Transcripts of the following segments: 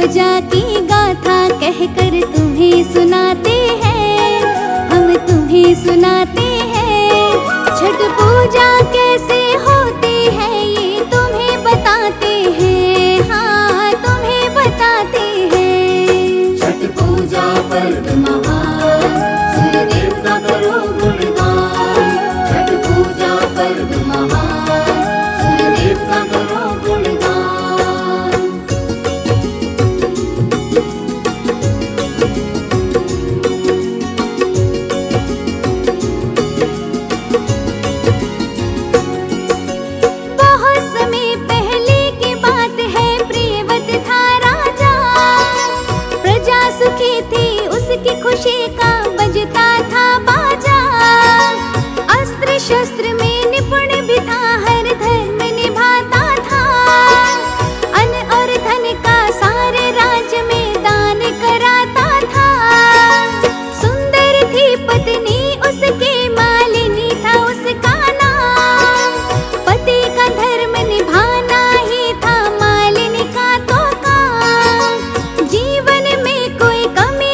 पूजा की गाथा कहकर तुम्हें सुनाते हैं, हम तुम्हें सुनाते हैं। छठ पूजा कैसे होती है ये तुम्हें बताते हैं, हाँ तुम्हें बताते हैं। छठ पूजा पर्व महान, सूर्य देवता करो गुणगान। छठ पूजा पर्व महान, सूर्य देवता करो गुणगान। उसकी खुशी का बजता था बाजा, अस्त्र शस्त्र में निपुण भी था, हर धर्म निभाता था। अन्न और धन का सारे राज्य में दान कराता था। सुंदर थी पत्नी उसके, मालिनी था उसका नाम। पति का धर्म निभाना ही था मालिनी का तो काम। जीवन में कोई कमी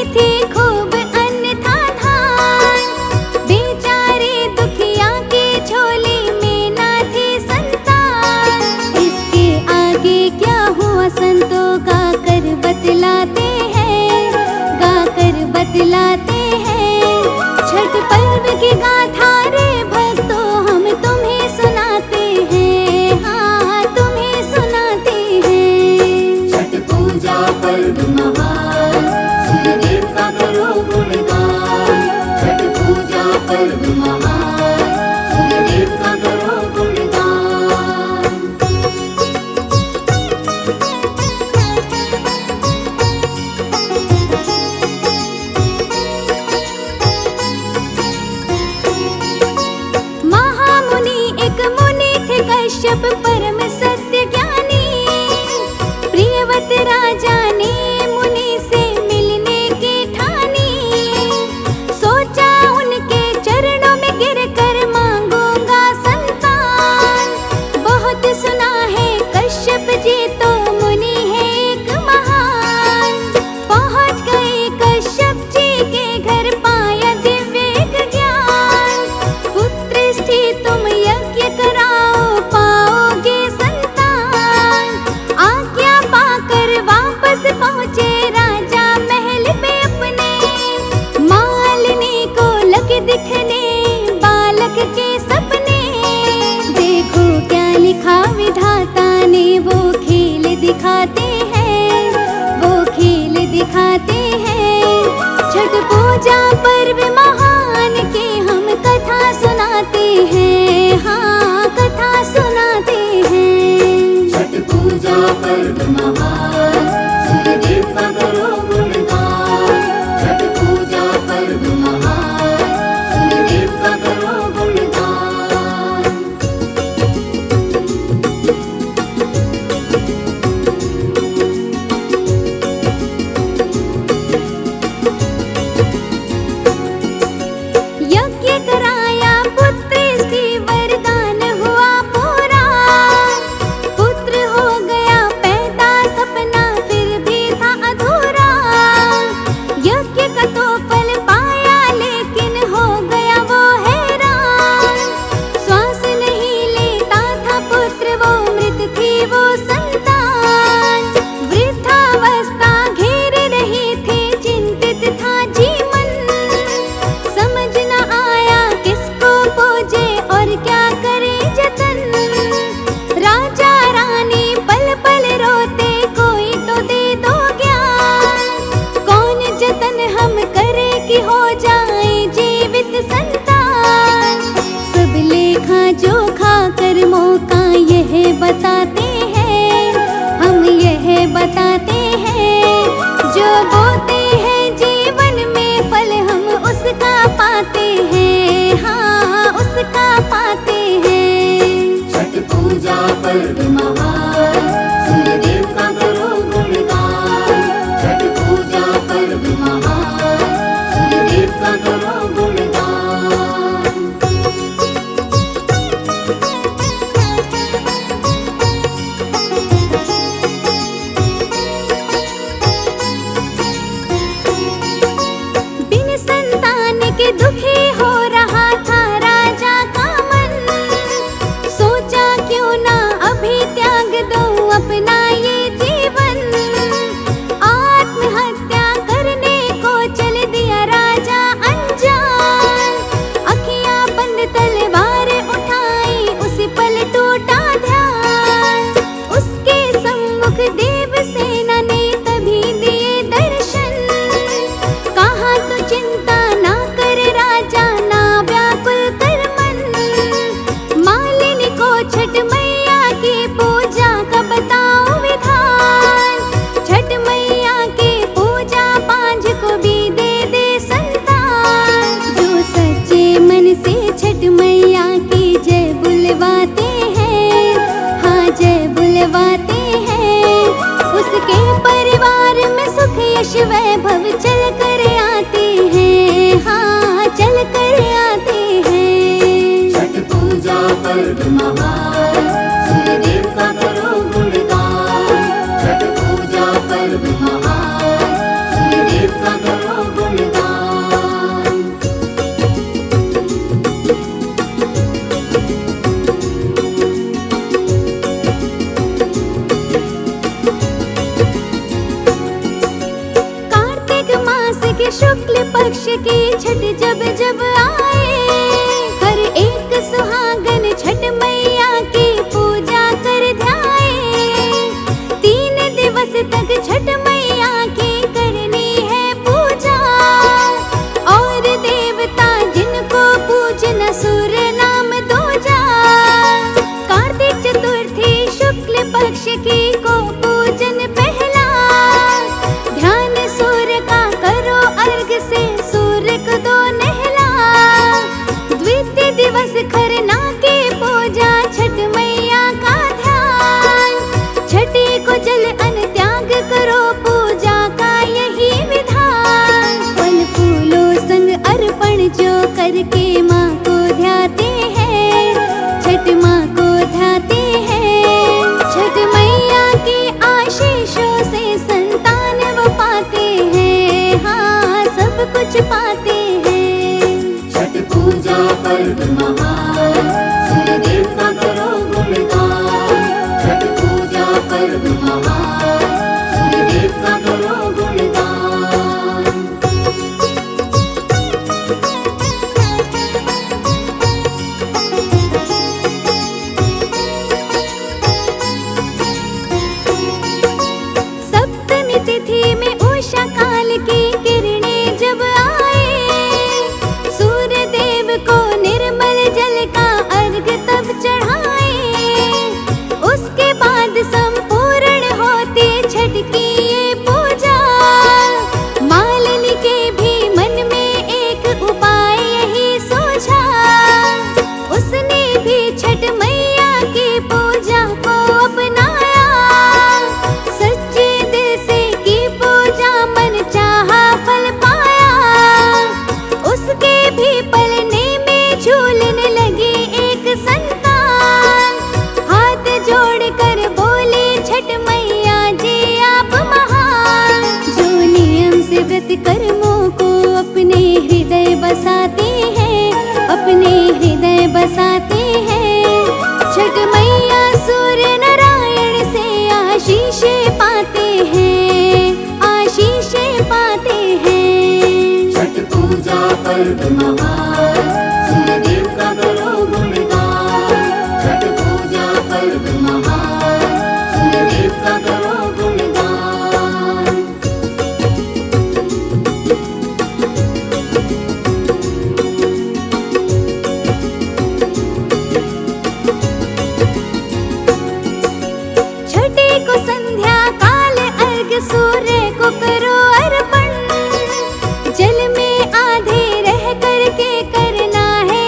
थी, खूब अन्न था धान। बेचारे दुखिया के झोली में ना थी संतान। इसके आगे क्या हुआ संतों गाकर बतलाते हैं, गाकर बतलाते हैं। छठ पर्व की गाथा रे भक्तों हम तुम्हें सुनाते हैं, हाँ तुम्हें सुनाते हैं। छठ पूजा पर्व महान, सूर्य देवता करो गुणगान। छठ पूजा पर्व महान, सूर्य देवता करो गुणगान। महामुनि एक मुनि थे कश्यप परम सत्य ज्ञानी। प्रियव्रत राजा ने मुनि से मिलने की ठानी। सोचा उनके चरणों में गिरकर मांगूंगा संतान। बहुत सुना है कश्यप जी तो मुनि है एक महान। पहुंच गए कश्यप जी के घर, पाया दिव्य ज्ञान। पुत्रष्टि तुम यज्ञ कराओ पाओगे संतान। आज्ञा पाकर वापस पहुँचे राजा महल पे अपने। मालिनी को लगे दिखने बालक के सपने। देखो क्या लिखा विधाता ने, वो खेल दिखाते हैं, वो खेल दिखाते हैं। छठ पूजा पर्व महान की हम कथा सुनाते हैं, हाँ कथा सुनाते हैं। छठ पूजा पर्व महान, सूर्य देवता करो गुणगान। छठ पूजा पर्व महान, सूर्य देवता करो गुणगान। यज्ञ कराया पुत्रष्टि वरदान हुआ पूरा। पुत्र हो गया पैदा सपना फिर भी था अधूरा। यज्ञ का तो फल पाया लेकिन हो गया वो हैरान। श्वास नहीं लेता था पुत्र, वो मृत थी वो संतान। वृद्धावस्था घेर रही थी, चिंतित था जीवन। समझ न आया किसको पूजे और क्या करे जतन। राजा रानी पल पल रोते, कोई तो दे दो ज्ञान। कौन जतन हम करे कि हो जाए जीवित संतान। सब लेखा जोखा कर्मों का यह बताते हैं, हम यह बताते हैं। जो बोते हैं जीवन में फल हम उसका पाते हैं, हाँ उसका पाते हैं। छठ पूजा पर्व महान, सूर्य देवता करो गुणगान। छठ पूजा पर्व महान, सूर्य देवता करो गुणगान। के दुखी हो रहा था राजा का मन। सोचा क्यों ना अभी त्याग दो अपना ये जीवन। आत्महत्या करने को चल दिया राजा अनजान। अखियां बंद तलवार उठाई, उसी पल टूटा ध्यान। उसके सम्मुख देवसेना ने तभी दिए दर्शन। कहा तो चिंता ना कर राजा, ना व्याकुल कर मन। मालिनी को छठ मैया की पूजा का बताओ विधान। छठ मैया की पूजा पांझ को भी दे संतान। जो सच्चे मन से छठ मैया की जय बुलवाते हैं, हाँ जय बुलवाते हैं, उसके परिवार में सुख यश वैभव चल कर आते हैं, हाँ चल कर आते हैं। छठ पूजा पर्व महान, सूर्यदेव का करो गुणगान। छठ पूजा पर्व महान, सूर्यदेव का करो गुणगान। कार्तिक मास के शुक्ल पक्ष की छठ जब जब आए, हर एक सुहागन छठ मैया की पूजा कर ध्याए। 3 दिवस तक छठ मैया की करनी है पूजा। और देवता जिनको पूजना सूर्य नाम दूजा। कार्तिक चतुर्थी शुक्ल पक्ष की को पूजन पहला। ध्यान सूर्य का करो अर्घ से सूर्य को दो नहला। द्वितीय दिवस खरना की पूजा छठ मैया का ध्यान। छठी को जल अन्न त्याग करो पूजा का यही विधान। फल फूलों संग अर्पण जो करके माँ को ध्याते हैं, छठ माँ को ध्याते हैं। छठ मैया की आशीषों से संतान वो पाते हैं, हाँ सब कुछ पाते हैं। छठ पूजा पर्व महान, सूर्यदेव का करो गुणगान। छठ पूजा पर्व महान, सूर्यदेव का करो गुणगान। सप्तमी तिथि में उषा काल की किरणें जब आए, सूर्य देव को निर्मल जल का अर्घ तब चढ़ाए। उसके बाद संपूर्ण होती छठ की ये पूजा। मालिनी के भी मन में एक उपाय यही सोचा। उसने भी छठ मैया की पूजा को अपनाया। सच्चे दिल से की पूजा मन चाहा फल पाया। उसके भी पलने में झूलने लगी एक संतान। हाथ जोड़ कर बोले छठ मैया जी आप महान। जो नियम से व्रत कर्मों को अपने हृदय बसाते हैं, अपने हृदय बसाते हैं। छठ मैया सूर्य नारायण से आशीष पाते हैं, आशीष पाते हैं। छठ पूजा पर्व महान, सूर्यदेव का करो गुणगान। छठ पूजा पर्व महान, सूर्यदेव का करो गुणगान। छठी को संध्या काल अर्घ सूर्य को करो अर्पण। जल में आधे रह करके करना है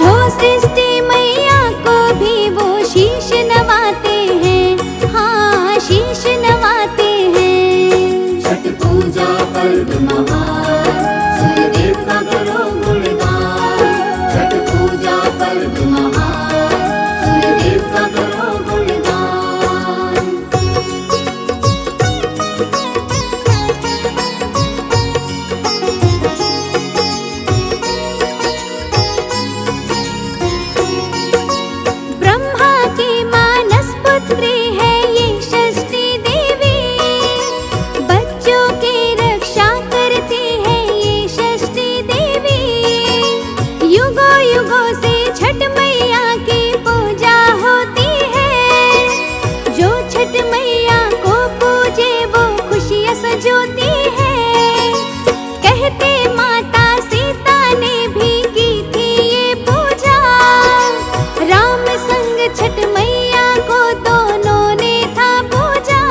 जो सृष्टि मैया को भी वो शीश नवाते हैं, हाँ शीश नवाते हैं। छठ पूजा पर्व महान, सूर्यदेव का करो गुणगान। छठ पूजा पर्व महान, सूर्यदेव का करो गुणगान। ब्रह्मा की मानस पुत्री है ये षष्ठी देवी, बच्चों की रक्षा करती है ये षष्ठी देवी। युगों युगों से छठ मैया की पूजा होती है, जो छठ मैया को पूजे वो खुशियाँ सजोती है। कहते माता सीता ने भी की थी ये पूजा, राम संग छठ मैया को दोनों ने था पूजा।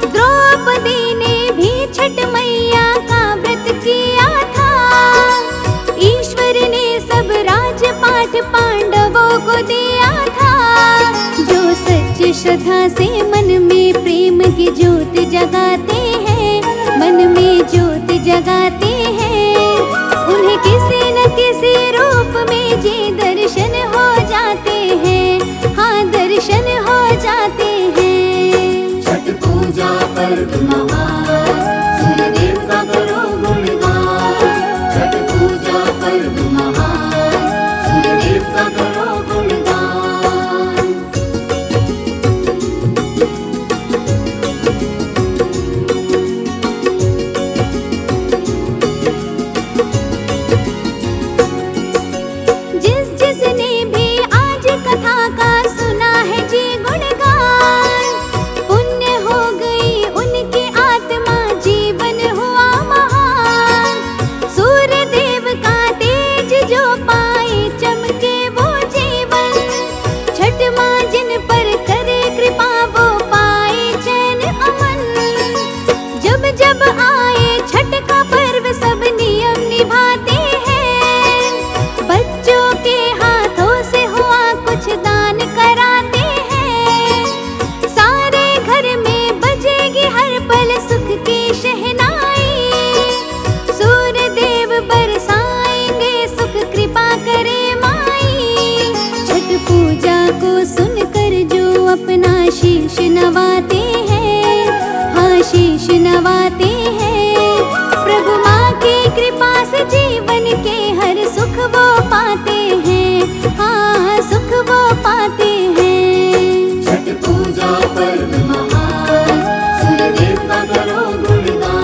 द्रौपदी ने भी छठ मैया का व्रत किया था, ईश्वर ने सब राजपाट पांडवों को दिया था। जो सच्ची श्रद्धा से मन में प्रेम की ज्योत जगाते हैं, मन में ज्योत जगाते हैं, उन्हें किसी न किसी रूप में जी दर्शन हो जाते हैं, हाँ दर्शन हो जाते हैं। छठ पूजा पर्व महान, सूर्यदेव का करो गुणगान। छठ पूजा पर्व महान, सूर्यदेव का करो गुणगान। जिस जिसने भी आज कथा का सुना है जी गुणगान, पुण्य हो गई उनकी आत्मा, जीवन हुआ महान। सूर्य देव का तेज जो पाए चमके वो जीवन, छठ माँ जिन पर करे कृपा वो पाए चैन अमन। जब जब आए छठ का पर्व सब नियम निभाते हैं, बच्चों के हाथों से हुआ कुछ दान कराते हैं। सारे घर में बजेगी हर पल सुख की शहनाई, सूर्य देव बरसाएंगे सुख कृपा करे माई। छठ पूजा को सुनकर जो अपना शीश नवाते हैं, हाँ शीश नवाते हैं, प्रभु माँ की कृपा से जीवन के हर सुख वो पाते हैं, हाँ सुख वो पाते हैं। छठ पूजा पर्व महान, सूर्यदेव का करो गुणगान।